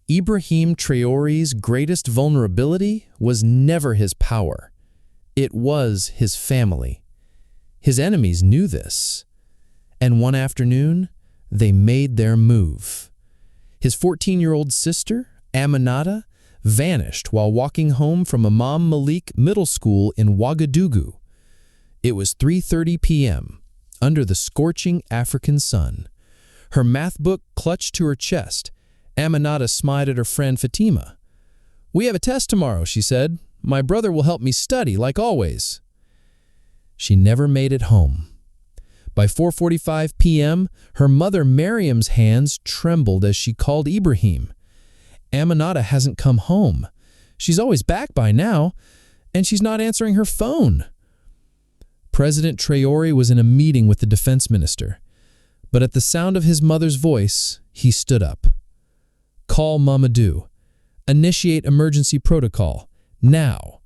Ibrahim Traoré's greatest vulnerability was never his power. It was his family. His enemies knew this. And one afternoon, they made their move. His 14-year-old sister, Aminata, vanished while walking home from Imam Malik Middle School in Ouagadougou. It was 3:30 p.m., under the scorching African sun. Her math book clutched to her chest. Aminata smiled at her friend Fatima. "We have a test tomorrow," she said. "My brother will help me study, like always." She never made it home. By 4:45 p.m., her mother Miriam's hands trembled as she called Ibrahim. "Aminata hasn't come home. She's always back by now, and she's not answering her phone." President Traoré was in a meeting with the defense minister, but at the sound of his mother's voice, he stood up. "Call Mamadou. Initiate emergency protocol. Now."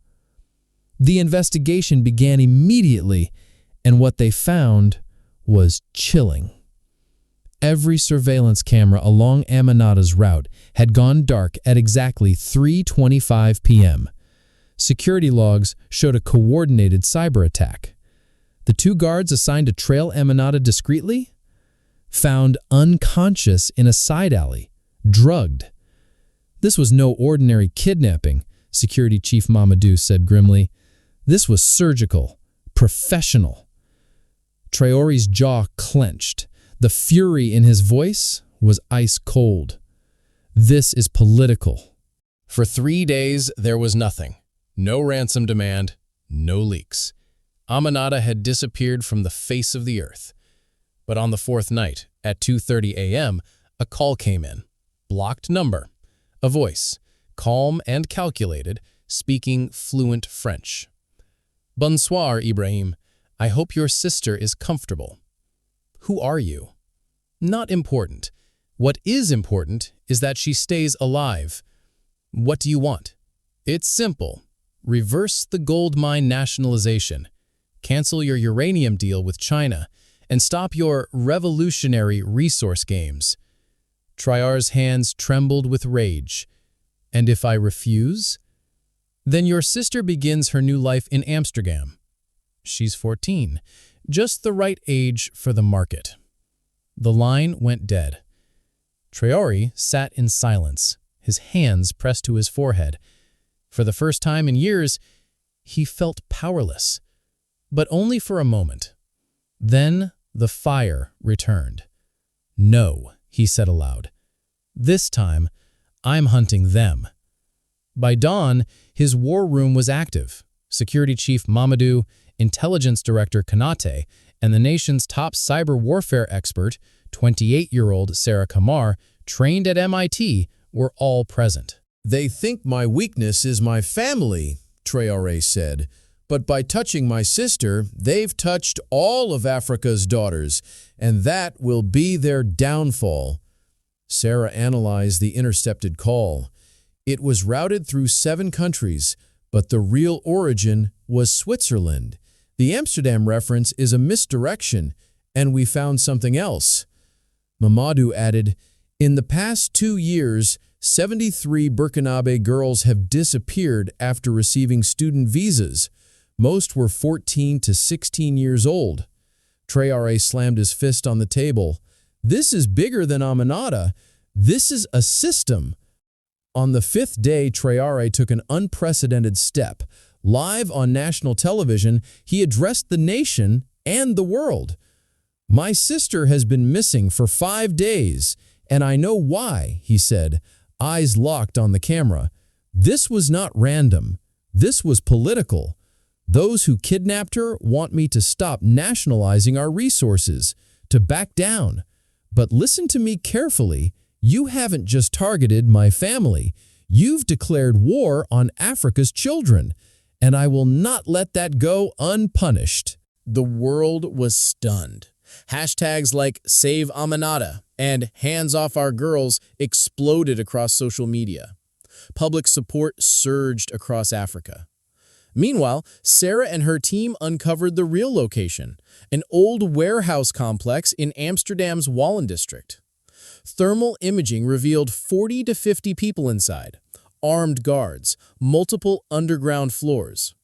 The investigation began immediately, and what they found was chilling. Every surveillance camera along Aminata's route had gone dark at exactly 3:25 p.m. Security logs showed a coordinated cyber attack. The two guards assigned to trail Aminata discreetly found unconscious in a side alley, drugged. "This was no ordinary kidnapping," Security Chief Mamadou said grimly. "This was surgical, professional." Traoré's jaw clenched. The fury in his voice was ice cold. "This is political." For 3 days, there was nothing. No ransom demand, no leaks. Aminata had disappeared from the face of the earth. But on the fourth night, at 2:30 a.m., a call came in. Blocked number. A voice, calm and calculated, speaking fluent French. "Bonsoir, Ibrahim. I hope your sister is comfortable." "Who are you?" "Not important. What is important is that she stays alive." "What do you want?" "It's simple. Reverse the gold mine nationalization. Cancel your uranium deal with China, and stop your revolutionary resource games." Traoré's hands trembled with rage. "And if I refuse?" "Then your sister begins her new life in Amsterdam. She's 14, just the right age for the market." The line went dead. Traoré sat in silence, his hands pressed to his forehead. For the first time in years, he felt powerless. But only for a moment. Then the fire returned. "No," he said aloud. "This time, I'm hunting them." By dawn, his war room was active. Security Chief Mamadou, Intelligence Director Kanate, and the nation's top cyber warfare expert, 28-year-old Sarah Kamar, trained at MIT, were all present. "They think my weakness is my family," Traoré said. "But by touching my sister, they've touched all of Africa's daughters, and that will be their downfall." Sarah analyzed the intercepted call. It was routed through 7 countries, but the real origin was Switzerland. The Amsterdam reference is a misdirection, and we found something else. Mamadou added, "In the past 2 years, 73 Burkinabe girls have disappeared after receiving student visas. Most were 14 to 16 years old." Traoré slammed his fist on the table. "This is bigger than Aminata. This is a system." On the 5th day, Traoré took an unprecedented step. Live on national television, he addressed the nation and the world. "My sister has been missing for 5 days, and I know why," he said, eyes locked on the camera. "This was not random. This was political. Those who kidnapped her want me to stop nationalizing our resources, to back down. But listen to me carefully. You haven't just targeted my family. You've declared war on Africa's children, and I will not let that go unpunished." The world was stunned. Hashtags like Save Aminata and Hands Off Our Girls exploded across social media. Public support surged across Africa. Meanwhile, Sarah and her team uncovered the real location, an old warehouse complex in Amsterdam's Wallen district. Thermal imaging revealed 40 to 50 people inside, armed guards, multiple underground floors.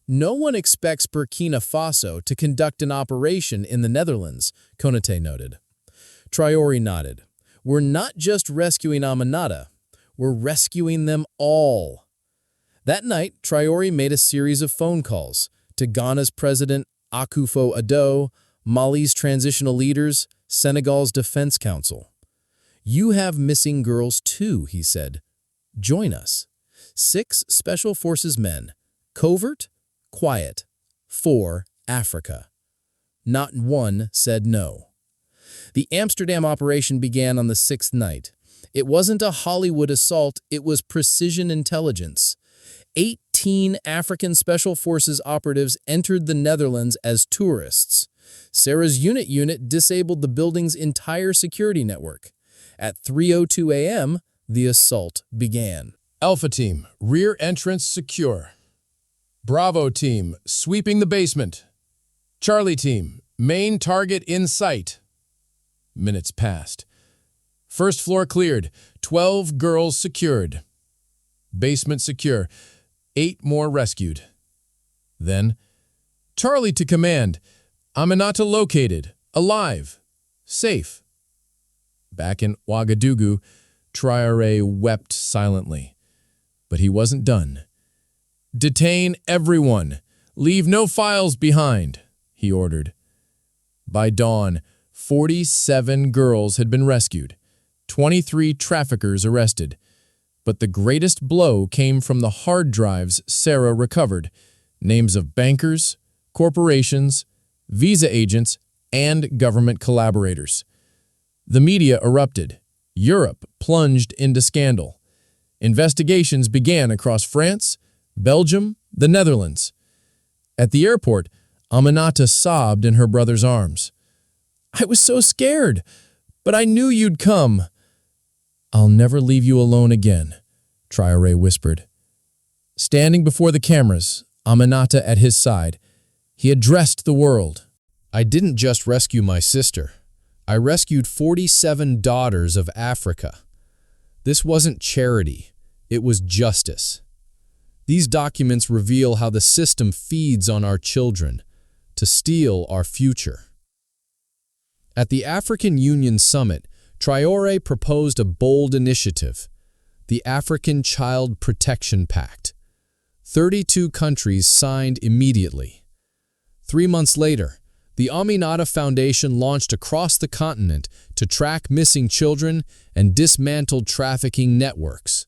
No one expects Burkina Faso to conduct an operation in the Netherlands, Konate noted. Traoré nodded. We're not just rescuing Aminata, we're rescuing them all. That night, Traoré made a series of phone calls to Ghana's president Akufo-Addo, Mali's transitional leaders, Senegal's Defense Council. You have missing girls too, he said. Join us. 6 Special Forces men, covert, quiet, for Africa. Not one said no. The Amsterdam operation began on the 6th night. It wasn't a Hollywood assault, it was precision intelligence. 18 African Special Forces operatives entered the Netherlands as tourists. Sarah's unit disabled the building's entire security network. At 3:02 a.m., the assault began. Alpha Team, rear entrance secure. Bravo Team, sweeping the basement. Charlie Team, main target in sight. Minutes passed. First floor cleared. 12 girls secured. Basement secure. 8 more rescued. Then, Charlie to command. Aminata located. Alive. Safe. Back in Ouagadougou, Traoré wept silently. But he wasn't done. Detain everyone. Leave no files behind, he ordered. By dawn, 47 girls had been rescued, 23 traffickers arrested. But the greatest blow came from the hard drives Sarah recovered, names of bankers, corporations, visa agents, and government collaborators. The media erupted. Europe plunged into scandal. Investigations began across France, Belgium, the Netherlands. At the airport, Aminata sobbed in her brother's arms. I was so scared, but I knew you'd come. I'll never leave you alone again, Traoré whispered. Standing before the cameras, Aminata at his side, he addressed the world. I didn't just rescue my sister. I rescued 47 daughters of Africa. This wasn't charity. It was justice. These documents reveal how the system feeds on our children to steal our future. At the African Union Summit, Traoré proposed a bold initiative, the African Child Protection Pact. 32 countries signed immediately. 3 months later, the Aminata Foundation launched across the continent to track missing children and dismantle trafficking networks.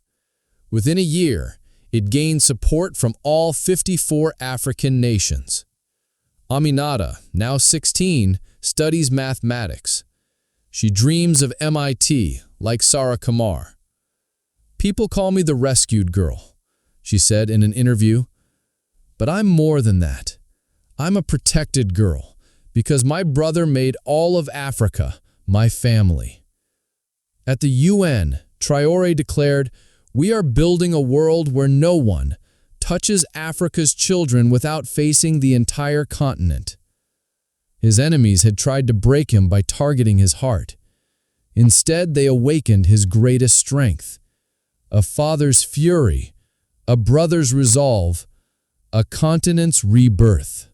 Within a year, it gained support from all 54 African nations. Aminata, now 16, studies mathematics. She dreams of MIT, like Sarah Kamar. People call me the rescued girl, she said in an interview. But I'm more than that. I'm a protected girl, because my brother made all of Africa my family. At the UN, Traoré declared, "We are building a world where no one touches Africa's children without facing the entire continent." His enemies had tried to break him by targeting his heart. Instead, they awakened his greatest strength. A father's fury, a brother's resolve, a continent's rebirth.